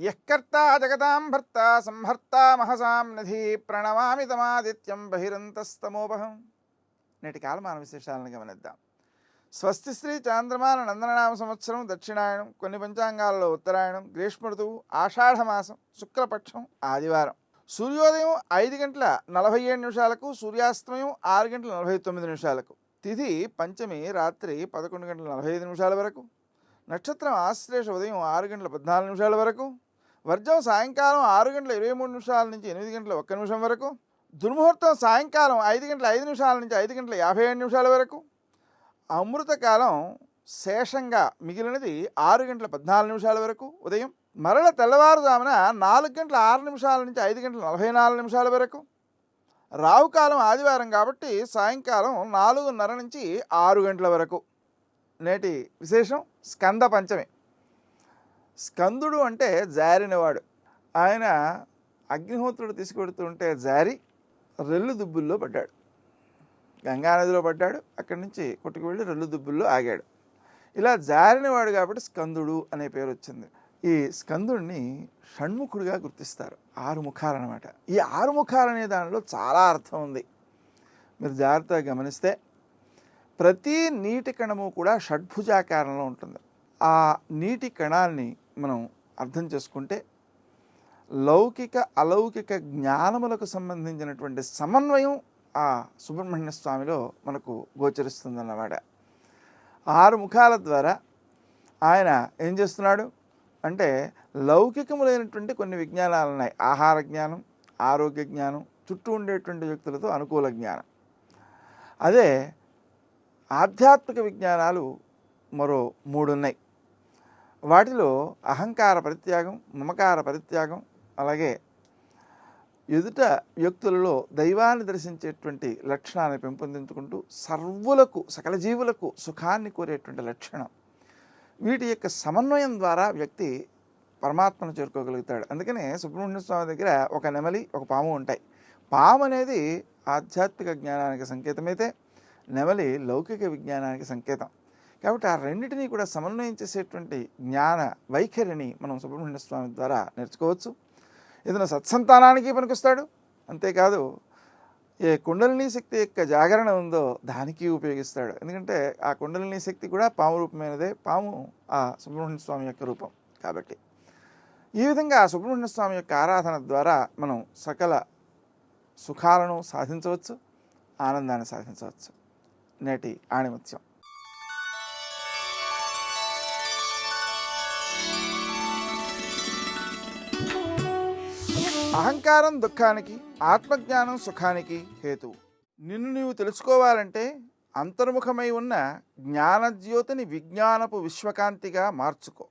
యఃకర్తా జగతాం భర్తా సంహర్తా మహసాం నిధి ప్రణమామి తమాదిత్యం బహిరంతస్తమోపహం. నేటి కాలమాన విశేషాలను గమనిద్దాం. స్వస్తి శ్రీ చాంద్రమాన నందననామ సంవత్సరం దక్షిణాయనం, కొన్ని పంచాంగాల్లో ఉత్తరాయణం, గ్రీష్మ ఋతువు ఆషాఢమాసం, శుక్లపక్షం ఆదివారం. సూర్యోదయం 5:47 సూర్యాస్తమయం 6:49. తిథి పంచమి రాత్రి 11:45 వరకు. నక్షత్రం ఆశ్లేష ఉదయం 6:14 వరకు. వర్జం సాయంకాలం 6:23 నుంచి 8:01 వరకు. దుర్ముహూర్తం సాయంకాలం 5:05 నుంచి 5:57 వరకు. అమృతకాలం శేషంగా మిగిలినది 6:14 వరకు ఉదయం. మరల తెల్లవారుజామున 4:06 నుంచి 5:44 వరకు. రావుకాలం ఆదివారం కాబట్టి సాయంకాలం 4:30 నుంచి 6 గంటల వరకు. నేటి విశేషం స్కంద పంచమి. స్కందుడు అంటే జారినవాడు. ఆయన అగ్నిహోత్రుడు తీసుకెడుతుంటే జారి రెల్లు దుబ్బుల్లో పడ్డాడు. గంగానదిలో పడ్డాడు. అక్కడి నుంచి కొట్టుకు వెళ్ళి రెల్లు దుబ్బుల్లో ఆగాడు. ఇలా జారినవాడు కాబట్టి స్కందుడు అనే పేరు వచ్చింది. ఈ స్కందుడిని షణ్ముఖుడిగా గుర్తిస్తారు. 6 ముఖాలు అన్నమాట. ఈ 6 ముఖాలు అనే దానిలో చాలా అర్థం ఉంది. మీరు జాగ్రత్తగా గమనిస్తే ప్రతి నీటి కణము కూడా షడ్భుజాకారంలో ఉంటుంది. ఆ నీటి కణాన్ని మనం అర్థం చేసుకుంటే లౌకిక అలౌకిక జ్ఞానములకు సంబంధించినటువంటి సమన్వయం ఆ సుబ్రహ్మణ్య స్వామిలో మనకు గోచరిస్తుందన్నమాట. 6 ముఖాల ద్వారా ఆయన ఏం చేస్తున్నాడు అంటే లౌకికములైనటువంటి కొన్ని విజ్ఞానాలు ఉన్నాయి. ఆహార జ్ఞానం, ఆరోగ్య జ్ఞానం, చుట్టూ ఉండేటువంటి వ్యక్తులతో అనుకూల జ్ఞానం. అదే ఆధ్యాత్మిక విజ్ఞానాలు మరో 3 ఉన్నాయి. వాటిలో అహంకార పరిత్యాగం, మమకార పరిత్యాగం, అలాగే ఎదుట వ్యక్తులలో దైవాన్ని దర్శించేటువంటి లక్షణాన్ని పెంపొందించుకుంటూ సర్వులకు సకల జీవులకు సుఖాన్ని కోరేటువంటి లక్షణం. వీటి యొక్క సమన్వయం ద్వారా వ్యక్తి పరమాత్మను చేరుకోగలుగుతాడు. అందుకనే సుబ్రహ్మణ్య స్వామి దగ్గర ఒక నెమలి, ఒక పాము ఉంటాయి. పాము అనేది ఆధ్యాత్మిక జ్ఞానానికి సంకేతమైతే నెమలి లౌకిక విజ్ఞానానికి సంకేతం. కాబట్టి ఆ రెండింటినీ కూడా సమన్వయం చేసేటువంటి జ్ఞాన వైఖరిని మనం సుబ్రహ్మణ్య స్వామి ద్వారా నేర్చుకోవచ్చు. ఏదైనా సత్సంతానానికి పనికొస్తాడు. అంతేకాదు ఏ కుండలిని శక్తి యొక్క జాగరణ ఉందో దానికి ఉపయోగిస్తాడు. ఎందుకంటే ఆ కుండలిని శక్తి కూడా పాము రూపమైనదే. పాము ఆ సుబ్రహ్మణ్య స్వామి యొక్క రూపం. కాబట్టి ఈ విధంగా సుబ్రహ్మణ్య స్వామి యొక్క ఆరాధన ద్వారా మనం సకల సుఖాలను సాధించవచ్చు, ఆనందాన్ని సాధించవచ్చు. నేటి ఆణిముత్యం. అహంకారం దుఃఖానికి, ఆత్మజ్ఞానం సుఖానికి హేతువు. నిన్ను నీవు తెలుసుకోవాలంటే అంతర్ముఖమై ఉన్న జ్ఞానజ్యోతిని విజ్ఞానపు విశ్వకాంతిగా మార్చుకో.